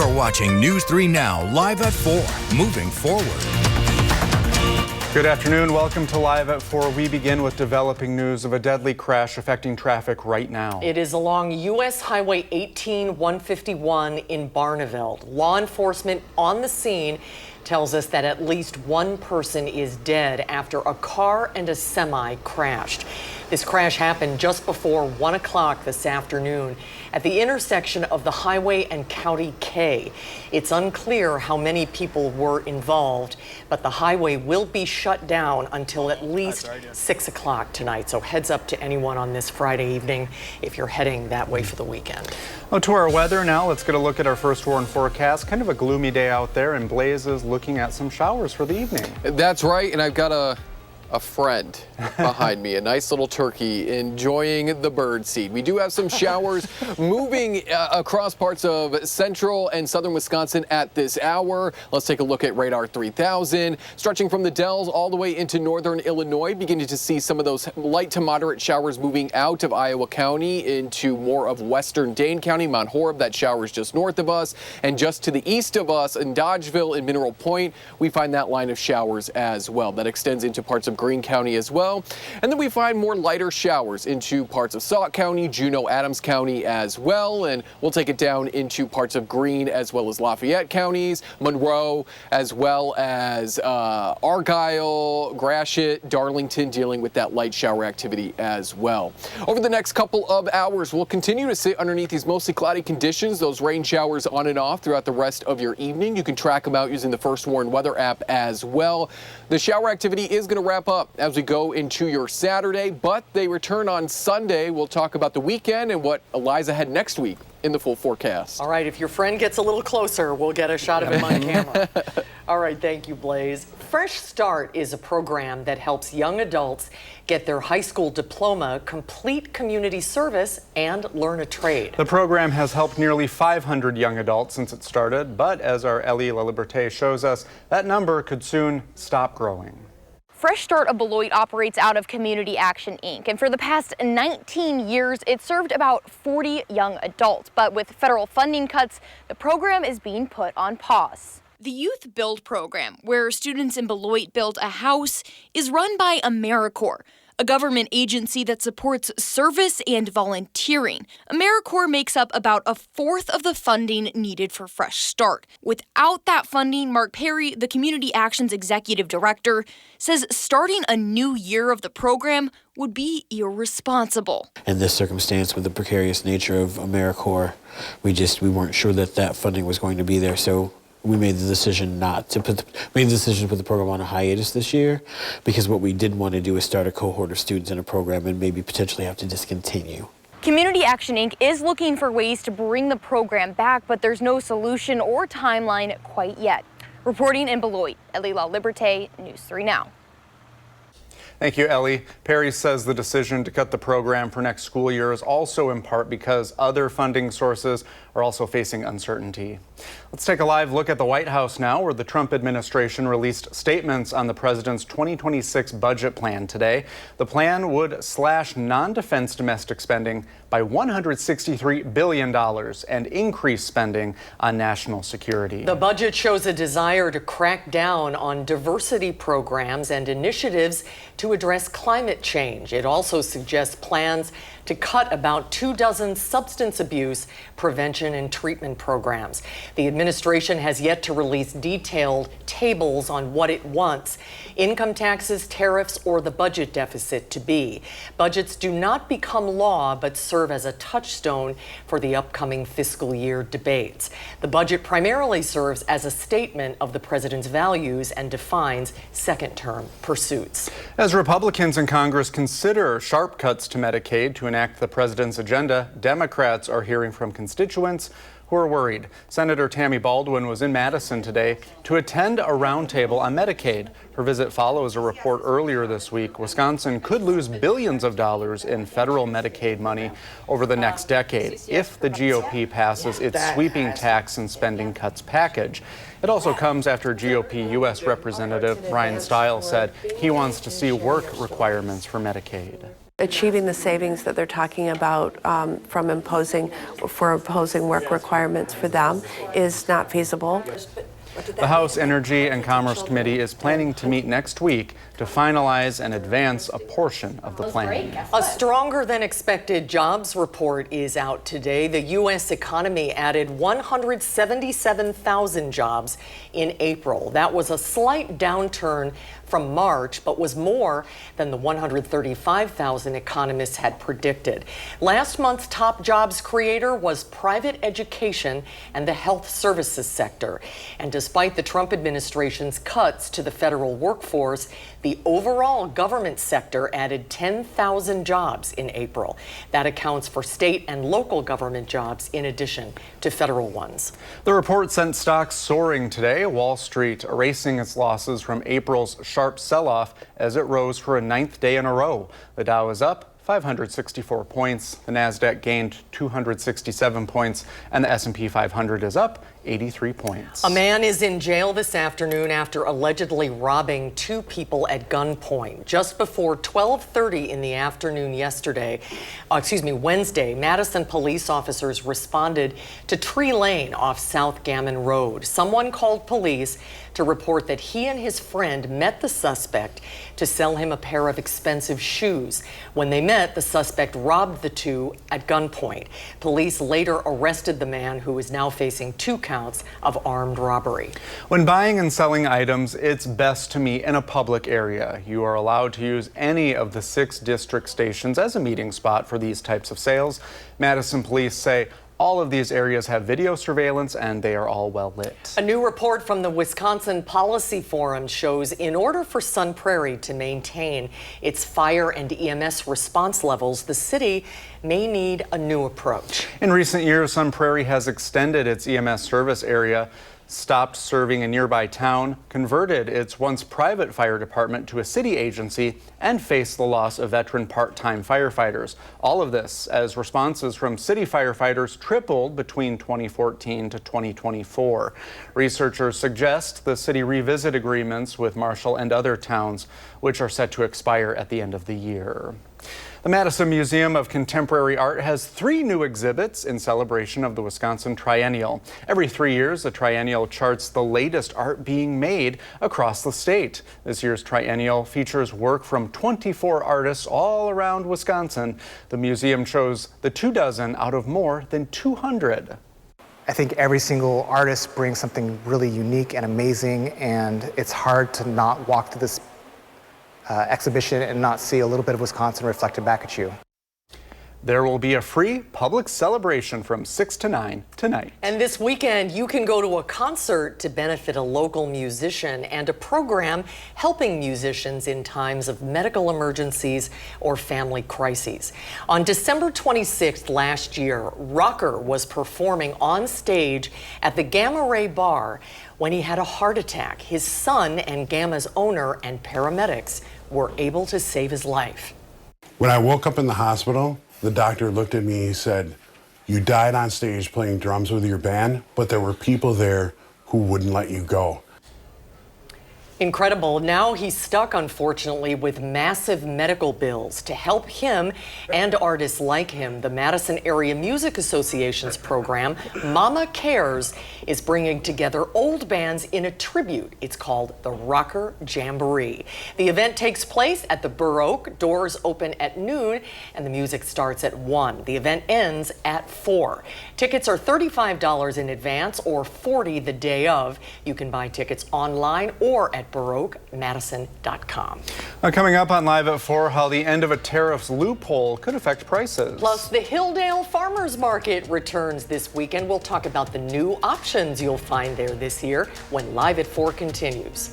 You're watching News 3 Now, live at 4, moving forward. Good afternoon. Welcome to Live at 4. We begin with developing news of a deadly crash affecting traffic right now. It is along U.S. Highway 18151 in Barneveld. Law enforcement on the scene tells us that at least one person is dead after a car and a semi crashed. This crash happened just before 1 o'clock this afternoon at the intersection of the highway and County K. It's unclear how many people were involved, but the highway will be shut down until at least 6 o'clock tonight. So heads up to anyone on this Friday evening if you're heading that way for the weekend. Well, to our weather now, let's get a look at our first warn forecast. Kind of a gloomy day out there, and Blaze is looking at some showers for the evening. That's right, and I've got a friend behind me, a nice little turkey enjoying the bird seed. We do have some showers moving across parts of central and southern Wisconsin at this hour. Let's take a look at radar 3000, stretching from the Dells all the way into northern Illinois, beginning to see some of those light to moderate showers moving out of Iowa County into more of western Dane County. Mount Horeb, that shower is just north of us, and just to the east of us in Dodgeville and Mineral Point, we find that line of showers as well. That extends into parts of Greene County as well. And then we find more lighter showers into parts of Sauk County, Juneau, Adams County as well. And we'll take it down into parts of Greene as well as Lafayette counties, Monroe, as well as Argyle, Gratiot, Darlington, dealing with that light shower activity as well. Over the next couple of hours, we'll continue to sit underneath these mostly cloudy conditions, those rain showers on and off throughout the rest of your evening. You can track them out using the First Warn Weather app as well. The shower activity is going to wrap up as we go into your Saturday, but they return on Sunday. We'll talk about the weekend and what lies ahead next week in the full forecast. All right, if your friend gets a little closer, we'll get a shot of him on camera. All right, thank you, Blaze. Fresh Start is a program that helps young adults get their high school diploma, complete community service, and learn a trade. The program has helped nearly 500 young adults since it started, but as our Ellie LaLiberté shows us, that number could soon stop growing. Fresh Start of Beloit operates out of Community Action, Inc. And for the past 19 years, it served about 40 young adults. But with federal funding cuts, the program is being put on pause. The Youth Build program, where students in Beloit build a house, is run by AmeriCorps, a government agency that supports service and volunteering. AmeriCorps makes up about a fourth of the funding needed for Fresh Start. Without that funding, Mark Perry, the Community Actions Executive Director, says starting a new year of the program would be irresponsible. In this circumstance, with the precarious nature of AmeriCorps, we weren't sure that funding was going to be there, so we made the decision to put the program on a hiatus this year, because what we didn't want to do is start a cohort of students in a program and maybe potentially have to discontinue. Community Action, Inc. is looking for ways to bring the program back, but there's no solution or timeline quite yet. Reporting in Beloit, Ellie LaLiberté, News 3 Now. Thank you, Ellie. Perry says the decision to cut the program for next school year is also in part because other funding sources are also facing uncertainty. Let's take a live look at the White House now, where the Trump administration released statements on the president's 2026 budget plan today. The plan would slash non-defense domestic spending by $163 billion and increase spending on national security. The budget shows a desire to crack down on diversity programs and initiatives to address climate change. It also suggests plans to cut about 24 substance abuse prevention and treatment programs. The administration has yet to release detailed tables on what it wants income taxes, tariffs, or the budget deficit to be. Budgets do not become law, but serve as a touchstone for the upcoming fiscal year debates. The budget primarily serves as a statement of the president's values and defines second-term pursuits. As Republicans in Congress consider sharp cuts to Medicaid to enact the president's agenda, Democrats are hearing from constituents who are worried. Senator Tammy Baldwin was in Madison today to attend a roundtable on Medicaid. Her visit follows a report earlier this week. Wisconsin could lose billions of dollars in federal Medicaid money over the next decade if the GOP passes its sweeping tax and spending cuts package. It also comes after GOP U.S. Representative Ryan Stiles said he wants to see work requirements for Medicaid. Achieving the savings that they're talking about from imposing work requirements for them is not feasible. The House Energy and Commerce Committee is planning to meet next week to finalize and advance a portion of the plan. A stronger than expected jobs report is out today. The U.S. economy added 177,000 jobs in April. That was a slight downturn from March, but was more than the 135,000 economists had predicted. Last month's top jobs creator was private education and the health services sector. And despite the Trump administration's cuts to the federal workforce, the overall government sector added 10,000 jobs in April. That accounts for state and local government jobs in addition to federal ones. The report sent stocks soaring today. Wall Street erasing its losses from April's sharp sell-off as it rose for a 9th day in a row. The Dow is up 564 points. The Nasdaq gained 267 points, and the S&P 500 is up 83 points. A man is in jail this afternoon after allegedly robbing 2 people at gunpoint. Just before 12:30 in the afternoon Wednesday, Madison police officers responded to Tree Lane off South Gammon Road. Someone called police to report that he and his friend met the suspect to sell him a pair of expensive shoes. When they met, the suspect robbed the two at gunpoint. Police later arrested the man, who is now facing 2 counts of armed robbery. When buying and selling items, it's best to meet in a public area. You are allowed to use any of the 6 district stations as a meeting spot for these types of sales. Madison police say all of these areas have video surveillance and they are all well lit. A new report from the Wisconsin Policy Forum shows in order for Sun Prairie to maintain its fire and EMS response levels, the city may need a new approach. In recent years, Sun Prairie has extended its EMS service area, stopped serving a nearby town, converted its once private fire department to a city agency, and faced the loss of veteran part-time firefighters. All of this as responses from city firefighters tripled between 2014 to 2024. Researchers suggest the city revisit agreements with Marshall and other towns, which are set to expire at the end of the year. The Madison Museum of Contemporary Art has 3 new exhibits in celebration of the Wisconsin Triennial. Every 3 years, the Triennial charts the latest art being made across the state. This year's Triennial features work from 24 artists all around Wisconsin. The museum chose the 24 out of more than 200. I think every single artist brings something really unique and amazing, and it's hard to not walk through this exhibition and not see a little bit of Wisconsin reflected back at you. There will be a free public celebration from 6 to 9 tonight. And this weekend, you can go to a concert to benefit a local musician and a program helping musicians in times of medical emergencies or family crises. On December 26th last year, Rocker was performing on stage at the Gamma Ray Bar when he had a heart attack. His son and Gamma's owner and paramedics were able to save his life. When I woke up in the hospital, the doctor looked at me and said, "You died on stage playing drums with your band, but there were people there who wouldn't let you go." Incredible. Now he's stuck, unfortunately, with massive medical bills. To help him and artists like him, the Madison Area Music Association's program, Mama Cares, is bringing together old bands in a tribute. It's called the Rocker Jamboree. The event takes place at the Burr Oak. Doors open at noon and the music starts at 1. The event ends at 4. Tickets are $35 in advance or $40 the day of. You can buy tickets online or at BaroqueMadison.com. Coming up on Live at 4, how the end of a tariffs loophole could affect prices. Plus, the Hilldale Farmers Market returns this weekend. We'll talk about the new options you'll find there this year when Live at 4 continues.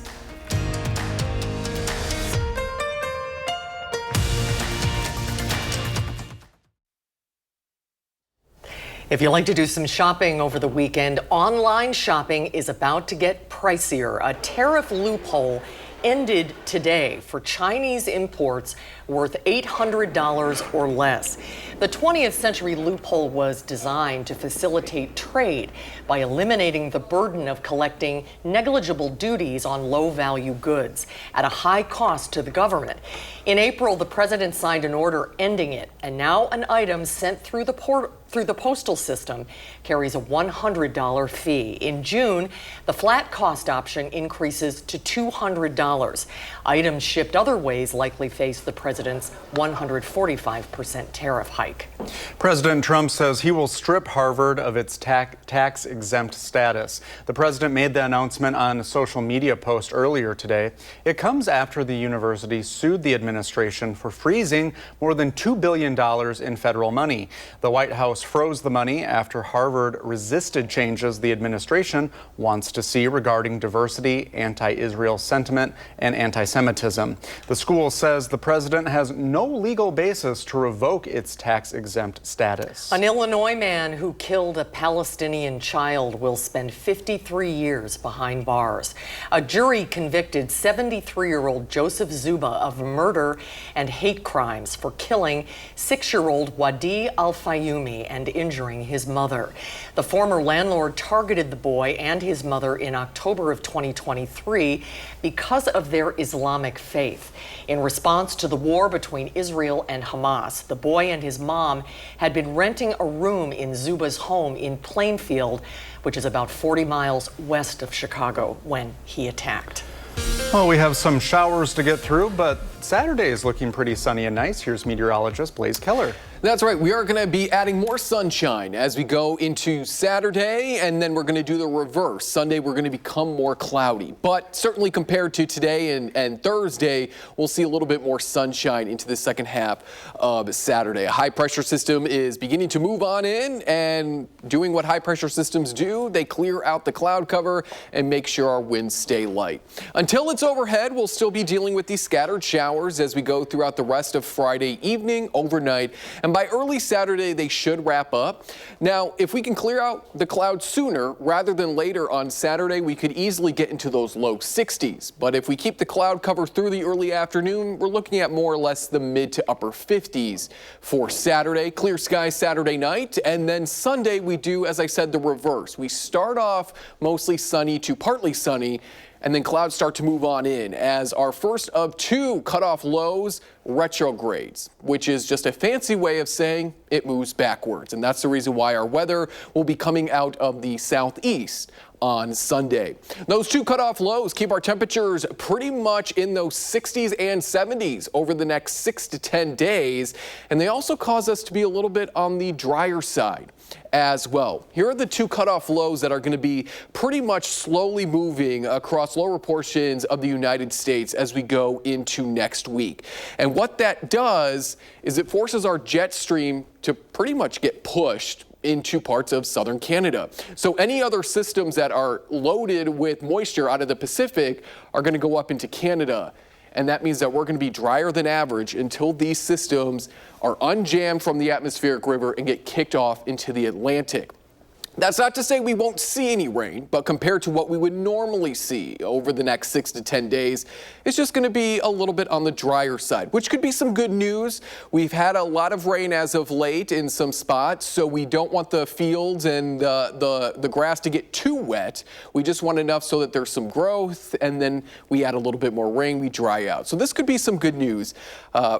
If you like to do some shopping over the weekend, online shopping is about to get pricier. A tariff loophole ended today for Chinese imports worth $800 or less. The 20th century loophole was designed to facilitate trade by eliminating the burden of collecting negligible duties on low-value goods at a high cost to the government. In April, the president signed an order ending it, and now an item sent through the postal system carries a $100 fee. In June, the flat cost option increases to $200. Items shipped other ways likely face the president's 145% tariff hike. President Trump says he will strip Harvard of its tax-exempt status. The president made the announcement on a social media post earlier today. It comes after the university sued the administration for freezing more than $2 billion in federal money. The White House froze the money after Harvard resisted changes the administration wants to see regarding diversity, anti-Israel sentiment, and anti-Semitism. The school says the president has no legal basis to revoke its tax-exempt status. An Illinois man who killed a Palestinian child will spend 53 years behind bars. A jury convicted 73-year-old Joseph Zuba of murder and hate crimes for killing 6-year-old Wadi Al-Fayumi and injuring his mother. The former landlord targeted the boy and his mother in October of 2023 because of their Islamic faith. In response to the war between Israel and Hamas, the boy and his mom had been renting a room in Zuba's home in Plainfield, which is about 40 miles west of Chicago, when he attacked. Well, we have some showers to get through, but Saturday is looking pretty sunny and nice. Here's meteorologist Blaise Keller. That's right. We are going to be adding more sunshine as we go into Saturday, and then we're going to do the reverse. Sunday, we're going to become more cloudy. But certainly compared to today and Thursday, we'll see a little bit more sunshine into the second half of Saturday. A high-pressure system is beginning to move on in and doing what high-pressure systems do. They clear out the cloud cover and make sure our winds stay light. Until it's overhead, we'll still be dealing with these scattered showers as we go throughout the rest of Friday evening, overnight, and by early Saturday, they should wrap up. Now, if we can clear out the clouds sooner rather than later on Saturday, we could easily get into those low 60s. But if we keep the cloud cover through the early afternoon, we're looking at more or less the mid to upper 50s for Saturday. Clear skies Saturday night, and then Sunday we do, as I said, the reverse. We start off mostly sunny to partly sunny, and then clouds start to move on in as our first of two cutoff lows retrogrades, which is just a fancy way of saying it moves backwards. And that's the reason why our weather will be coming out of the southeast on Sunday. Those two cutoff lows keep our temperatures pretty much in those 60s and 70s over the next 6 to 10 days. And they also cause us to be a little bit on the drier side as well. Here are the two cutoff lows that are going to be pretty much slowly moving across lower portions of the United States as we go into next week. And what that does is it forces our jet stream to pretty much get pushed into parts of southern Canada. So any other systems that are loaded with moisture out of the Pacific are going to go up into Canada. And that means that we're going to be drier than average until these systems are unjammed from the atmospheric river and get kicked off into the Atlantic. That's not to say we won't see any rain, but compared to what we would normally see over the next 6 to 10 days, it's just going to be a little bit on the drier side, which could be some good news. We've had a lot of rain as of late in some spots, so we don't want the fields and the grass to get too wet. We just want enough so that there's some growth, and then we add a little bit more rain, we dry out. So this could be some good news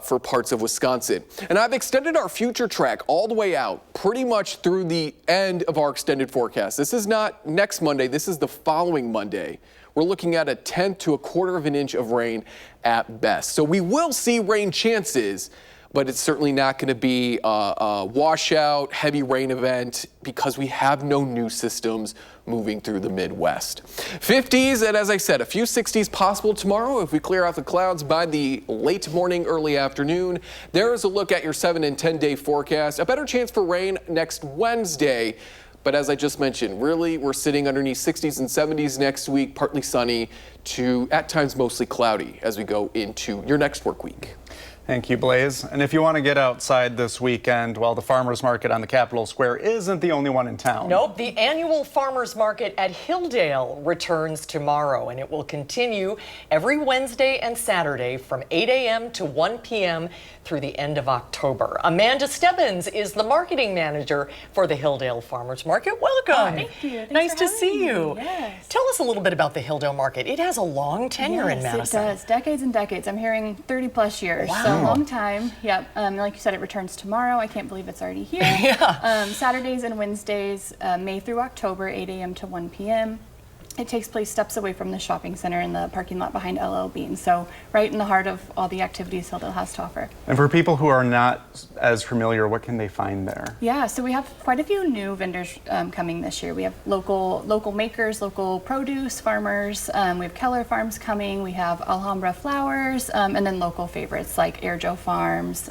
for parts of Wisconsin. And I've extended our future track all the way out, pretty much through the end of our extended forecast. This is not next Monday, this is the following Monday. We're looking at 1/10 to 1/4 of an inch of rain at best. So we will see rain chances, but it's certainly not going to be a washout, heavy rain event because we have no new systems moving through the Midwest. 50s, and as I said, a few 60s possible tomorrow if we clear out the clouds by the late morning, early afternoon. There is a look at your 7 and 10 day forecast. A better chance for rain next Wednesday. But as I just mentioned, really, we're sitting underneath 60s and 70s next week, partly sunny to at times mostly cloudy as we go into your next work week. Thank you, Blaze. And if you want to get outside this weekend, well, the farmers market on the Capitol Square isn't the only one in town. Nope, the annual farmers market at Hilldale returns tomorrow, and it will continue every Wednesday and Saturday from 8 a.m. to 1 p.m. through the end of October. Amanda Stebbins is the marketing manager for the Hilldale Farmers Market. Welcome. Thank you. Nice to see you. Yes. Tell us a little bit about the Hilldale Market. It has a long tenure in Madison. It does. Decades and decades. I'm hearing 30 plus years. Wow. So a long time. Yep. Like you said, it returns tomorrow. I can't believe it's already here. Yeah. Saturdays and Wednesdays, May through October, 8 a.m. to 1 p.m. It takes place steps away from the shopping center in the parking lot behind LL Bean. So right in the heart of all the activities Hilldale has to offer. And for people who are not as familiar, what can they find there? Yeah, so we have quite a few new vendors coming this year. We have local makers, local produce, farmers. We have Keller Farms coming. We have Alhambra Flowers, and then local favorites like Air Joe Farms,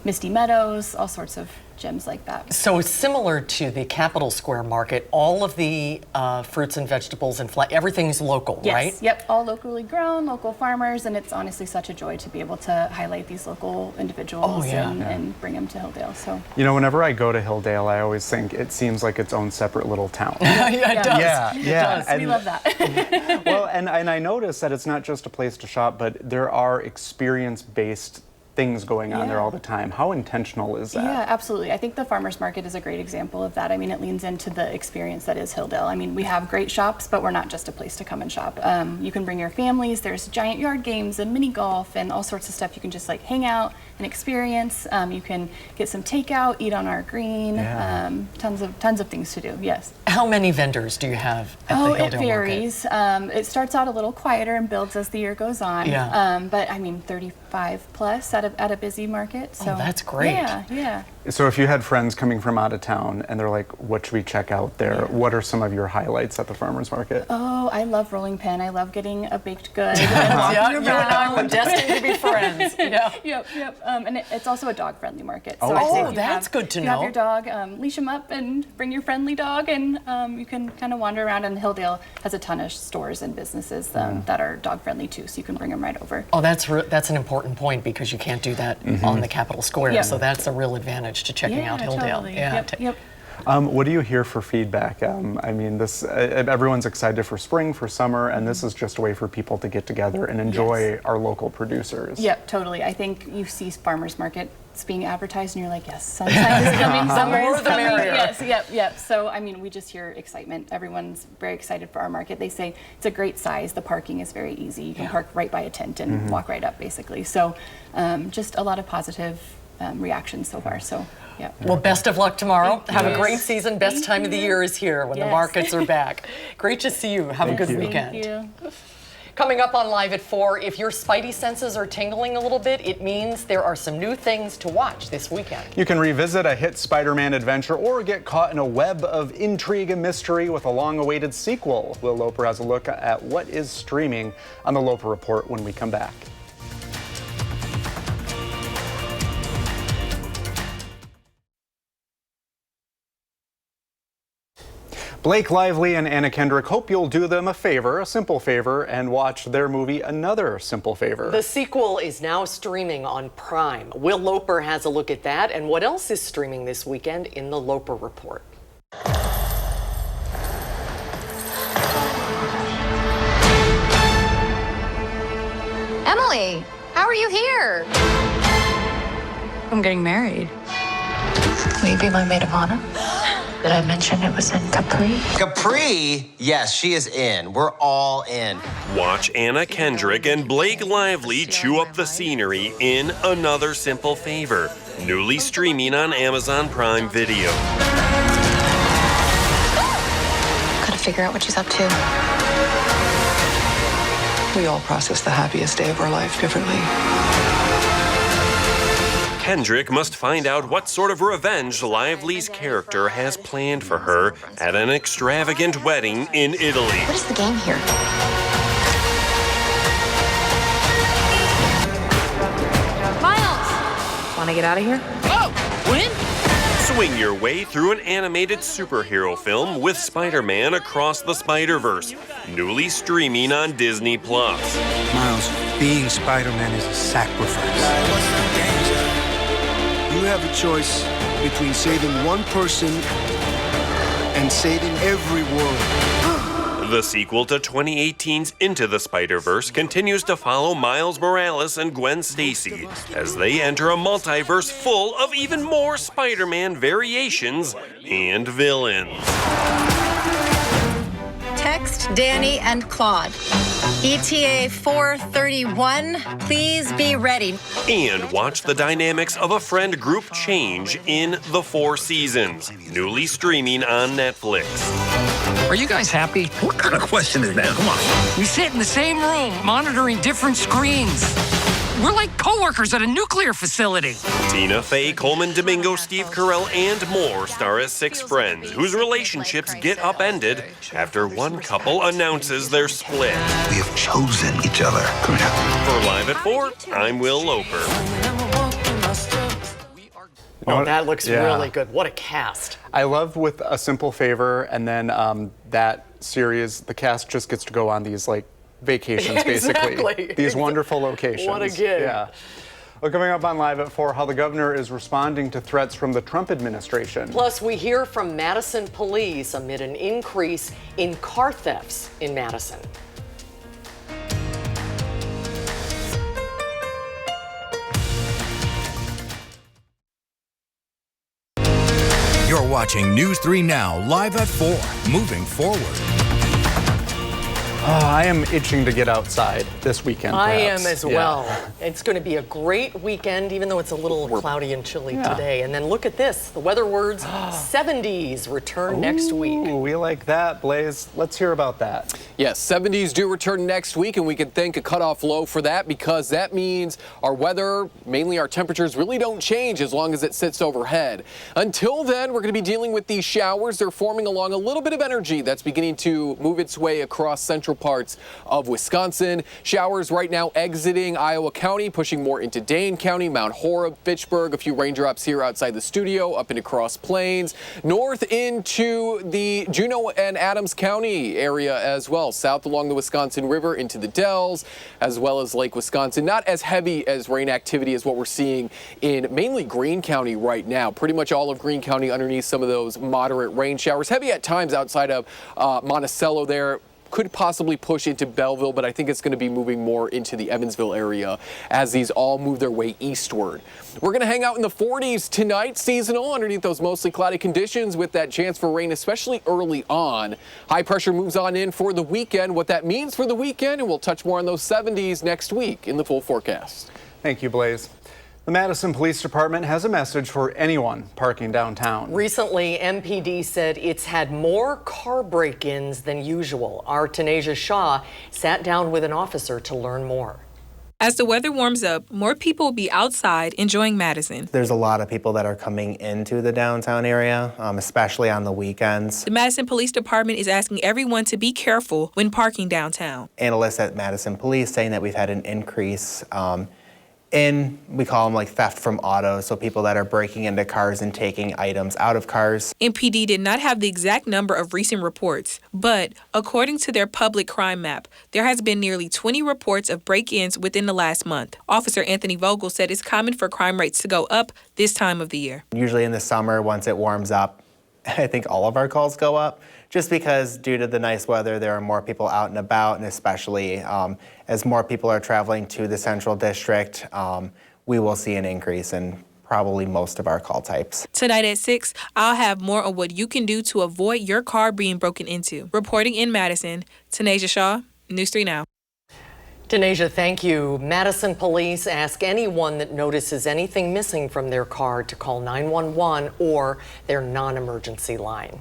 Misty Meadows, all sorts of gems like that. So similar to the Capitol Square Market, all of the fruits and vegetables and everything's local, Yes. right? Yep, all locally grown, local farmers, and it's honestly such a joy to be able to highlight these local individuals and bring them to Hilldale. So You know, whenever I go to Hilldale, I always think it seems like its own separate little town. Yeah, it does. Yeah, it yeah. does. We love that. Well, and I noticed that it's not just a place to shop, but there are experience-based things going on there all the time. How intentional is that? Yeah, absolutely. I think the farmers market is a great example of that. I mean, it leans into the experience that is Hilldale. I mean, we have great shops, but we're not just a place to come and shop. You can bring your families. There's giant yard games and mini golf and all sorts of stuff. You can just like hang out and experience. You can get some takeout, eat on our green. Tons of things to do. Yes. How many vendors do you have at the Hilldale It varies. It starts out a little quieter and builds as the year goes on. Yeah. But I mean, 35 plus at a busy market. So that's great. Yeah. So if you had friends coming from out of town and they're like, what should we check out there? What are some of your highlights at the farmers market? Oh, I love rolling pin. I love getting a baked good. Yeah, you and I were destined to be friends. Yeah. Yep. And it's also a dog-friendly market. Oh, So I'd say if oh, you that's have, good to if you have know. your dog, leash him up and bring your friendly dog, and you can kind of wander around. And Hilldale has a ton of stores and businesses that are dog-friendly too, so you can bring them right over. Oh, that's an important point because you can't do that on the Capitol Square. Yep. So that's a real advantage to checking out Hilldale. Totally. Yeah. Yep. What do you hear for feedback? I mean, everyone's excited for spring, for summer, and this is just a way for people to get together and enjoy our local producers. Yep, totally. I think you see farmers markets being advertised and you're like, yes, sunshine is coming, summer More is the coming. merrier. Yes, yep. So, I mean, we just hear excitement. Everyone's very excited for our market. They say it's a great size. The parking is very easy. You can park right by a tent and walk right up, basically. So, just a lot of positive reactions so far. So, yeah. Well, best of luck tomorrow. Have a you. great season. Best Thank time of the you. year is here when the Yes. markets are back. Great to see you. Have a good you. weekend. Thank you. Coming up on Live at 4, if your spidey senses are tingling a little bit, it means there are some new things to watch this weekend. You can revisit a hit Spider-Man adventure or get caught in a web of intrigue and mystery with a long-awaited sequel. Will Loper has a look at what is streaming on the Loper Report when we come back. Blake Lively and Anna Kendrick hope you'll do them a favor, a simple favor, and watch their movie Another Simple Favor. The sequel is now streaming on Prime. Will Loper has a look at that and what else is streaming this weekend in the Loper Report. Emily, how are you here? I'm getting married. Will you be my maid of honor? Did I mention it was in Capri? Capri? Yes, she is in. We're all in. Watch Anna Kendrick and Blake Lively chew up the scenery in Another Simple Favor, newly streaming on Amazon Prime Video. Gotta figure out what she's up to. We all process the happiest day of our life differently. Kendrick must find out what sort of revenge Lively's character has planned for her at an extravagant wedding in Italy. What is the game here? Miles! Want to get out of here? Oh! When? Swing your way through an animated superhero film with Spider-Man Across the Spider-Verse, newly streaming on Disney+. Miles, being Spider-Man is a sacrifice. You have a choice between saving one person and saving every world. The sequel to 2018's Into the Spider-Verse continues to follow Miles Morales and Gwen Stacy as they enter a multiverse full of even more Spider-Man variations and villains. Text Danny and Claude. ETA 431, please be ready. And watch the dynamics of a friend group change in The Four Seasons, newly streaming on Netflix. Are you guys happy? What kind of question is that? Come on. We sit in the same room, monitoring different screens. We're like coworkers at a nuclear facility. Tina Fey, Coleman Domingo, Steve Carell, and more star as six friends whose relationships get upended after one couple announces their split. We have chosen each other. Come here. For Live at 4, I'm Will Loper. Oh, that looks really good. What a cast. I love With a Simple Favor, and then that series, the cast just gets to go on these like vacations, basically. Exactly. These wonderful locations. What a gig. Yeah. Well, coming up on Live at 4, how the governor is responding to threats from the Trump administration. Plus, we hear from Madison police amid an increase in car thefts in Madison. You're watching News 3 Now, live at 4, moving forward. Oh, I am itching to get outside this weekend, perhaps. I am as well. It's going to be a great weekend, even though it's a little cloudy and chilly today. And then look at this. The weather words, 70s return next week. We like that, Blaze. Let's hear about that. Yes, 70s do return next week, and we can thank a cutoff low for that because that means our weather, mainly our temperatures, really don't change as long as it sits overhead. Until then, we're going to be dealing with these showers. They're forming along a little bit of energy that's beginning to move its way across central parts of Wisconsin. Showers right now exiting Iowa County, pushing more into Dane County, Mount Horeb, Fitchburg, a few raindrops here outside the studio, up into Cross Plains, north into the Juneau and Adams County area as well, south along the Wisconsin River into the Dells, as well as Lake Wisconsin. Not as heavy as rain activity as what we're seeing in mainly Greene County right now. Pretty much all of Greene County underneath some of those moderate rain showers. Heavy at times outside of Monticello there. Could possibly push into Belleville, but I think it's going to be moving more into the Evansville area as these all move their way eastward. We're going to hang out in the 40s tonight, seasonal, underneath those mostly cloudy conditions with that chance for rain, especially early on. High pressure moves on in for the weekend. What that means for the weekend, and we'll touch more on those 70s next week in the full forecast. Thank you, Blaze. The Madison Police Department has a message for anyone parking downtown. Recently, MPD said it's had more car break-ins than usual. Our Tanisha Shaw sat down with an officer to learn more. As the weather warms up, more people will be outside enjoying Madison. There's a lot of people that are coming into the downtown area, especially on the weekends. The Madison Police Department is asking everyone to be careful when parking downtown. Analysts at Madison Police saying that we've had an increase we call them like theft from autos, so people that are breaking into cars and taking items out of cars. MPD did not have the exact number of recent reports, but according to their public crime map, there has been nearly 20 reports of break-ins within the last month. Officer Anthony Vogel said it's common for crime rates to go up this time of the year. Usually in the summer, once it warms up, I think all of our calls go up, just because due to the nice weather, there are more people out and about, and especially as more people are traveling to the Central District, we will see an increase in probably most of our call types. Tonight at 6, I'll have more on what you can do to avoid your car being broken into. Reporting in Madison, Tanisha Shaw, News 3 Now. Tanisha, thank you. Madison police ask anyone that notices anything missing from their car to call 911 or their non-emergency line.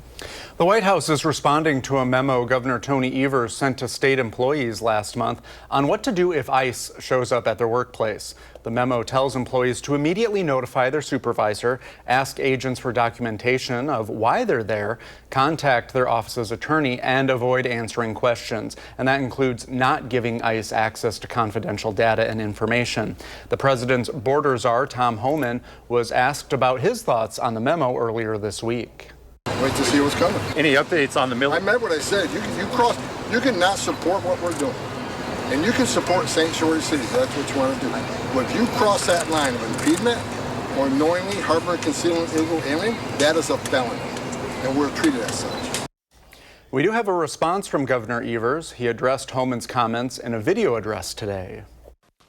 The White House is responding to a memo Governor Tony Evers sent to state employees last month on what to do if ICE shows up at their workplace. The memo tells employees to immediately notify their supervisor, ask agents for documentation of why they're there, contact their office's attorney, and avoid answering questions. And that includes not giving ICE access to confidential data and information. The president's border czar, Tom Homan, was asked about his thoughts on the memo earlier this week. Wait to see what's coming. Any updates on the military? I meant what I said. You can not support what we're doing. And you can support sanctuary cities. That's what you want to do. But if you cross that line of impediment, or knowingly harbor, concealing illegal alien, that is a felony, and we're treated as such. We do have a response from Governor Evers. He addressed Homan's comments in a video address today.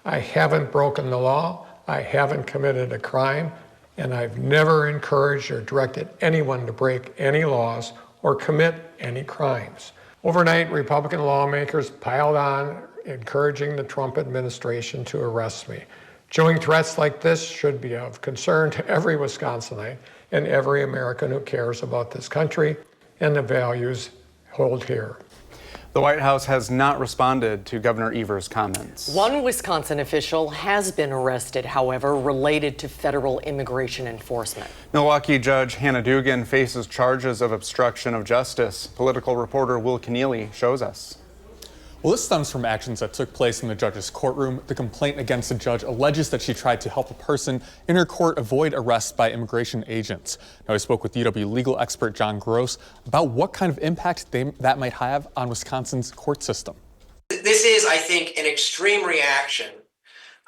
I haven't broken the law, I haven't committed a crime, and I've never encouraged or directed anyone to break any laws or commit any crimes. Overnight, Republican lawmakers piled on, encouraging the Trump administration to arrest me. Showing threats like this should be of concern to every Wisconsinite and every American who cares about this country and the values held here. The White House has not responded to Governor Evers' comments. One Wisconsin official has been arrested, however, related to federal immigration enforcement. Milwaukee Judge Hannah Dugan faces charges of obstruction of justice. Political reporter Will Keneally shows us. Well, this stems from actions that took place in the judge's courtroom. The complaint against the judge alleges that she tried to help a person in her court avoid arrest by immigration agents. Now, I spoke with UW legal expert John Gross about what kind of impact that might have on Wisconsin's court system. This is, I think, an extreme reaction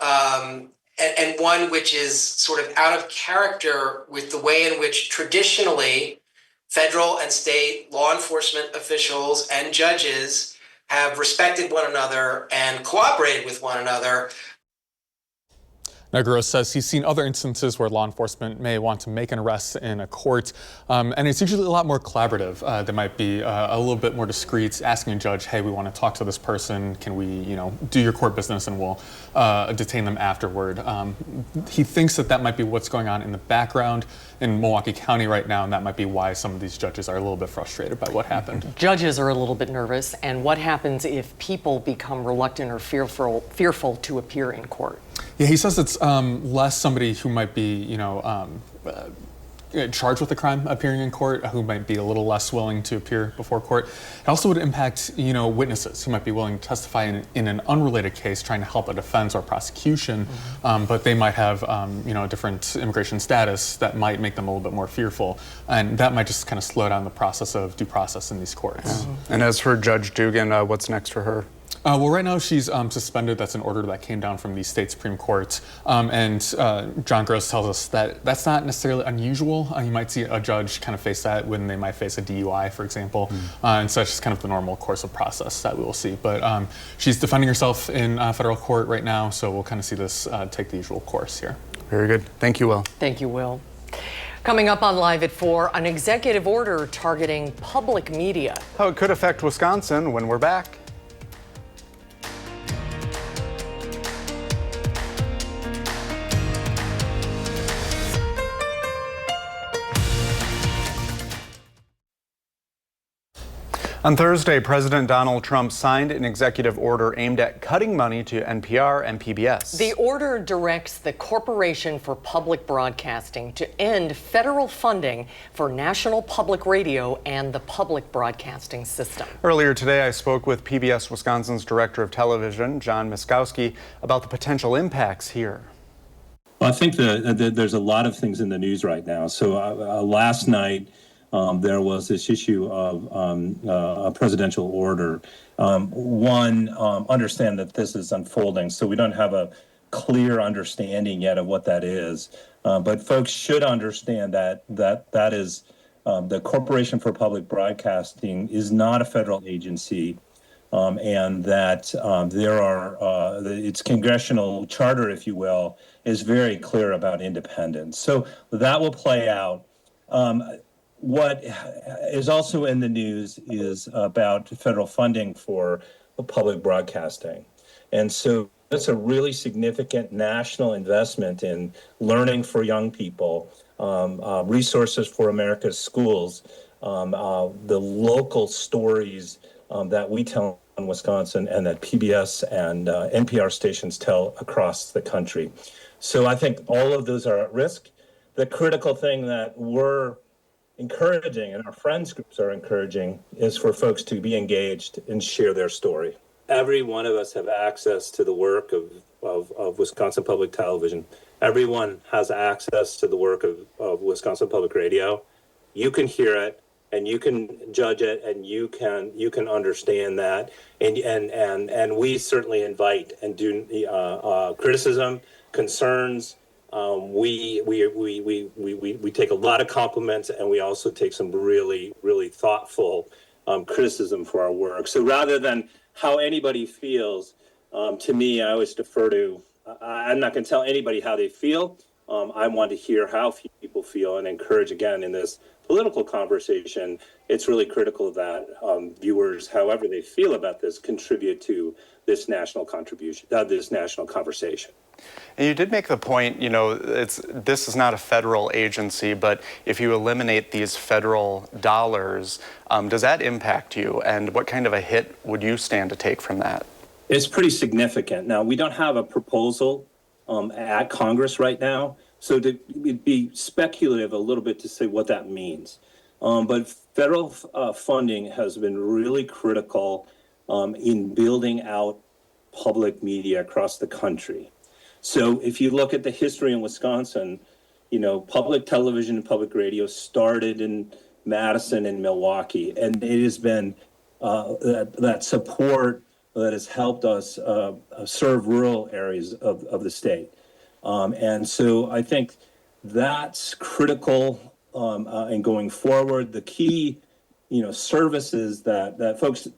and one which is sort of out of character with the way in which traditionally federal and state law enforcement officials and judges have respected one another and cooperated with one another. Now, Gross says he's seen other instances where law enforcement may want to make an arrest in a court, and it's usually a lot more collaborative. They might be a little bit more discreet, asking a judge, hey, we want to talk to this person. Can we, do your court business, and we'll detain them afterward. He thinks that might be what's going on in the background in Milwaukee County right now, and that might be why some of these judges are a little bit frustrated by what happened. Judges are a little bit nervous, and what happens if people become reluctant or fearful to appear in court? Yeah, he says it's less somebody who might be, charged with a crime appearing in court, who might be a little less willing to appear before court. It also would impact, witnesses who might be willing to testify in an unrelated case, trying to help a defense or prosecution, but they might have, a different immigration status that might make them a little bit more fearful, and that might just kind of slow down the process of due process in these courts. Yeah. And as for Judge Dugan, what's next for her? Well, right now she's suspended. That's an order that came down from the state Supreme Court. And John Gross tells us that that's not necessarily unusual. You might see a judge kind of face that when they might face a DUI, for example. And so that's just kind of the normal course of process that we will see. But she's defending herself in federal court right now, so we'll kind of see this take the usual course here. Very good. Thank you, Will. Thank you, Will. Coming up on Live at 4, an executive order targeting public media. How it could affect Wisconsin when we're back. On Thursday, President Donald Trump signed an executive order aimed at cutting money to NPR and PBS. The order directs the Corporation for Public Broadcasting to end federal funding for National Public Radio and the public broadcasting system. Earlier today, I spoke with PBS Wisconsin's Director of Television, John Miskowski, about the potential impacts here. Well, I think there's a lot of things in the news right now. So last night, there was this issue of a presidential order. Understand that this is unfolding, so we don't have a clear understanding yet of what that is. But folks should understand that is the Corporation for Public Broadcasting is not a federal agency, and that its congressional charter, if you will, is very clear about independence. So that will play out. What is also in the news is about federal funding for public broadcasting. And so that's a really significant national investment in learning for young people, resources for America's schools, the local stories that we tell in Wisconsin and that PBS and NPR stations tell across the country. So I think all of those are at risk. The critical thing that we're encouraging and our friends groups are encouraging is for folks to be engaged and share their story. Every one of us have access to the work of Wisconsin Public Television. Everyone has access to the work of Wisconsin Public Radio. You can hear it and you can judge it and you can understand that. And we certainly invite and do criticism, concerns, we take a lot of compliments, and we also take some really, really thoughtful criticism for our work. So rather than how anybody feels, to me, I always defer to, I'm not going to tell anybody how they feel. I want to hear how people feel and encourage, again, in this political conversation, it's really critical that viewers, however they feel about this, contribute to this national contribution, this national conversation. And you did make the point, you know, this is not a federal agency, but if you eliminate these federal dollars, does that impact you? And what kind of a hit would you stand to take from that? It's pretty significant. Now, we don't have a proposal at Congress right now, so it'd be speculative a little bit to say what that means. But federal funding has been really critical in building out public media across the country. So if you look at the history in Wisconsin, you know, public television and public radio started in Madison and Milwaukee, and it has been that support that has helped us serve rural areas of the state. And so I think that's critical in going forward. The key, you know, services that folks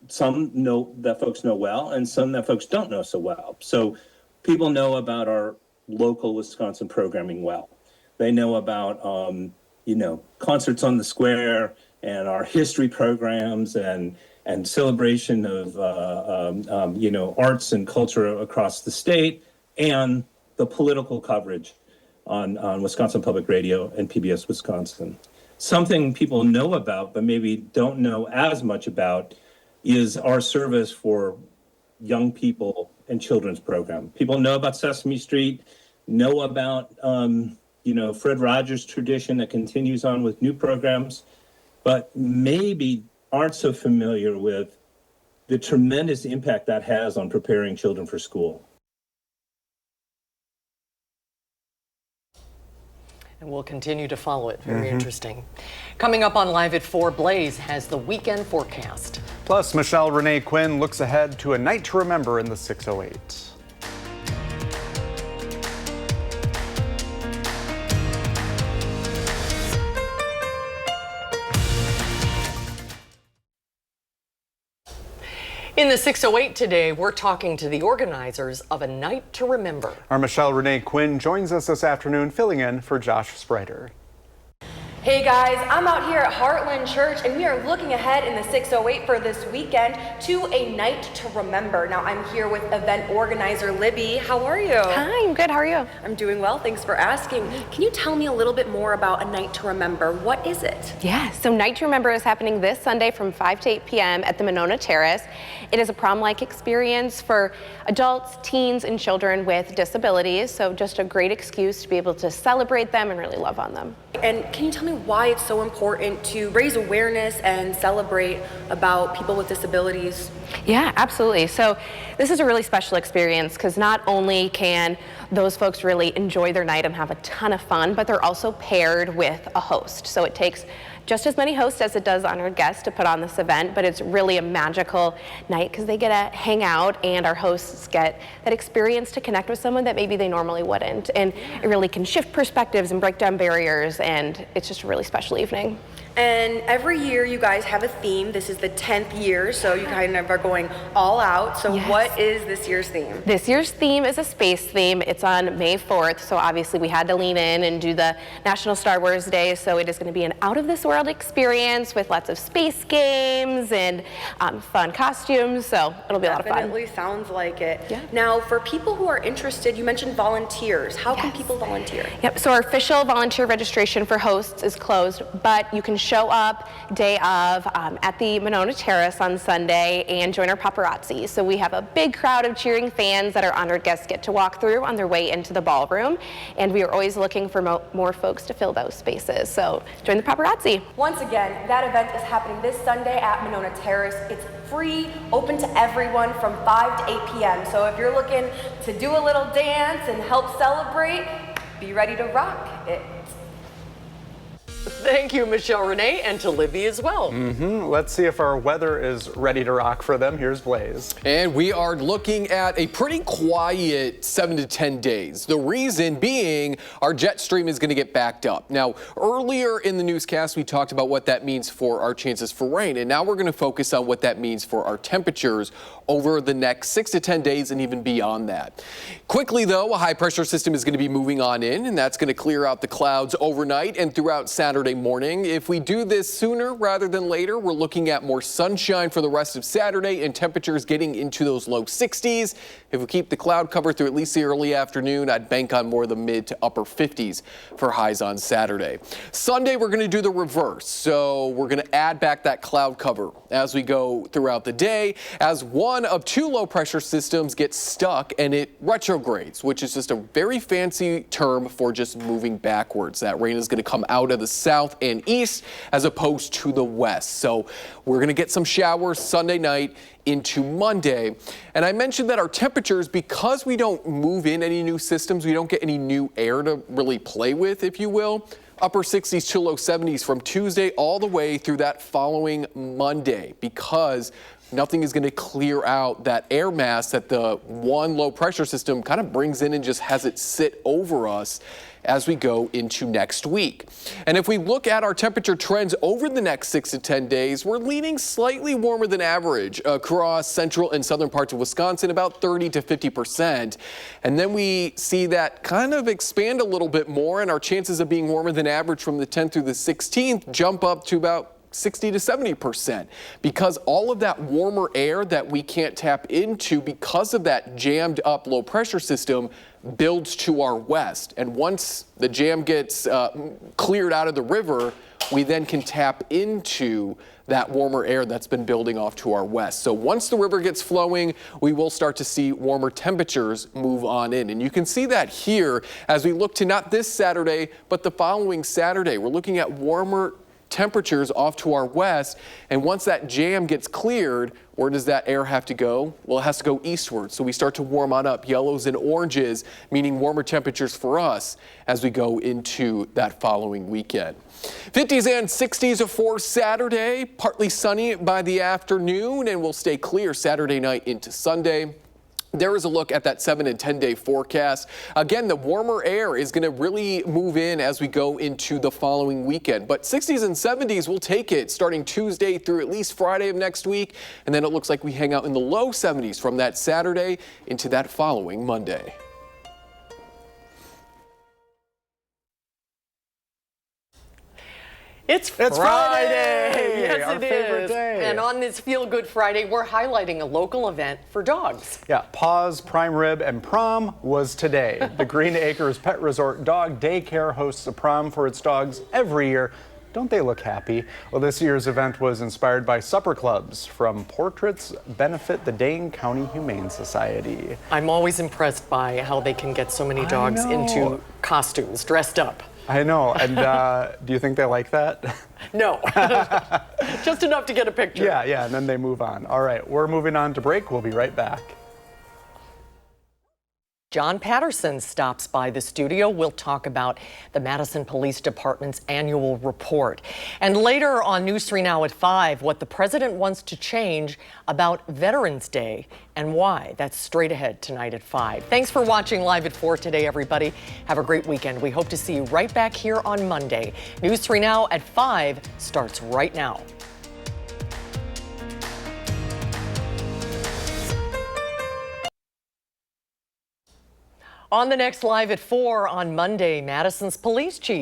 know well, and some that folks don't know so well. So people know about our local Wisconsin programming well. They know about, you know, Concerts on the Square and our history programs and celebration of, you know, arts and culture across the state, and the political coverage on Wisconsin Public Radio and PBS Wisconsin. Something people know about, but maybe don't know as much about, is our service for young people and children's program. People know about Sesame Street, know about, you know, Fred Rogers' tradition that continues on with new programs, but maybe aren't so familiar with the tremendous impact that has on preparing children for school. And we'll continue to follow it. Very interesting. Coming up on Live at 4, Blaze has the weekend forecast. Plus, Michelle Renee Quinn looks ahead to a night to remember in the 608. In the 608 today, we're talking to the organizers of a night to remember. Our Michelle Renee Quinn joins us this afternoon, filling in for Josh Spreiter. Hey guys, I'm out here at Heartland Church, and we are looking ahead in the 608 for this weekend to a night to remember. Now I'm here with event organizer Libby. How are you? Hi, I'm good. How are you? I'm doing well, thanks for asking. Can you tell me a little bit more about a night to remember? What is it? Yeah, so Night to Remember is happening this Sunday from 5 to 8 p.m. at the Monona Terrace. It is a prom-like experience for adults, teens, and children with disabilities, so just a great excuse to be able to celebrate them and really love on them. And can you tell me why it's so important to raise awareness and celebrate about people with disabilities? Yeah, absolutely. So this is a really special experience because not only can those folks really enjoy their night and have a ton of fun, but they're also paired with a host. So it takes just as many hosts as it does honored guests to put on this event, but it's really a magical night because they get to hang out and our hosts get that experience to connect with someone that maybe they normally wouldn't. And it really can shift perspectives and break down barriers, and it's just a really special evening. And every year you guys have a theme. This is the 10th year, so you kind of are going all out. So Yes. What is this year's theme? This year's theme is a space theme. It's on May 4th, so obviously we had to lean in and do the National Star Wars Day, so it is going to be an out-of-this-world experience with lots of space games and fun costumes, so it'll be a lot of fun. Definitely sounds like it. Yeah. Now, for people who are interested, you mentioned volunteers. How can people volunteer? Yep, so our official volunteer registration for hosts is closed, but you can show up day of at the Monona Terrace on Sunday and join our paparazzi. So we have a big crowd of cheering fans that our honored guests get to walk through on their way into the ballroom, and we are always looking for more folks to fill those spaces. So join the paparazzi. Once again, that event is happening this Sunday at Monona Terrace. It's free, open to everyone from 5 to 8 p.m. So if you're looking to do a little dance and help celebrate, be ready to rock it. Thank you, Michelle Renee, and to Libby as well. Let's see if our weather is ready to rock for them. Here's Blaze. And we are looking at a pretty quiet 7 to 10 days. The reason being our jet stream is going to get backed up. Now, earlier in the newscast, we talked about what that means for our chances for rain. And now we're going to focus on what that means for our temperatures over the next 6 to 10 days and even beyond that. Quickly, though, a high pressure system is going to be moving on in, and that's going to clear out the clouds overnight and throughout Saturday morning. If we do this sooner rather than later, we're looking at more sunshine for the rest of Saturday and temperatures getting into those low 60s. If we keep the cloud cover through at least the early afternoon, I'd bank on more of the mid to upper 50s for highs on Saturday. Sunday, we're going to do the reverse. So we're going to add back that cloud cover as we go throughout the day, as one of two low pressure systems gets stuck and it retrogrades, which is just a very fancy term for just moving backwards. That rain is going to come out of the south and east as opposed to the west. So we're going to get some showers Sunday night into Monday. And I mentioned that our temperatures, because we don't move in any new systems, we don't get any new air to really play with, if you will. Upper 60s to low 70s from Tuesday all the way through that following Monday, because nothing is going to clear out that air mass that the one low pressure system kind of brings in and just has it sit over us as we go into next week. And if we look at our temperature trends over the next 6 to 10 days, we're leaning slightly warmer than average across central and southern parts of Wisconsin, about 30 to 50%. And then we see that kind of expand a little bit more, and our chances of being warmer than average from the 10th through the 16th jump up to about 60 to 70%, because all of that warmer air that we can't tap into because of that jammed up low pressure system builds to our west. And once the jam gets cleared out of the river, we then can tap into that warmer air that's been building off to our west. So once the river gets flowing, we will start to see warmer temperatures move on in. And you can see that here as we look to not this Saturday, but the following Saturday. We're looking at warmer temperatures off to our west, and once that jam gets cleared, where does that air have to go? Well, it has to go eastward, so we start to warm on up. Yellows and oranges, meaning warmer temperatures for us as we go into that following weekend. 50s and 60s for Saturday, partly sunny by the afternoon, and we'll stay clear Saturday night into Sunday. There is a look at that 7 and 10 day forecast. Again, the warmer air is going to really move in as we go into the following weekend. But 60s and 70s will take it starting Tuesday through at least Friday of next week. And then it looks like we hang out in the low 70s from that Saturday into that following Monday. It's Friday! Yes, our favorite day. And on this Feel Good Friday, we're highlighting a local event for dogs. Yeah, Paws, Prime Rib, and Prom was today. The Green Acres Pet Resort Dog Daycare hosts a prom for its dogs every year. Don't they look happy? Well, this year's event was inspired by supper clubs from Portraits Benefit the Dane County Humane Society. I'm always impressed by how they can get so many dogs into costumes, dressed up. I know, and do you think they like that? No, just enough to get a picture. Yeah, and then they move on. All right, we're moving on to break. We'll be right back. John Patterson stops by the studio. We'll talk about the Madison Police Department's annual report. And later on News 3 Now at 5, what the president wants to change about Veterans Day and why. That's straight ahead tonight at 5. Thanks for watching Live at 4 today, everybody. Have a great weekend. We hope to see you right back here on Monday. News 3 Now at 5 starts right now. On the next Live at 4 on Monday, Madison's police chief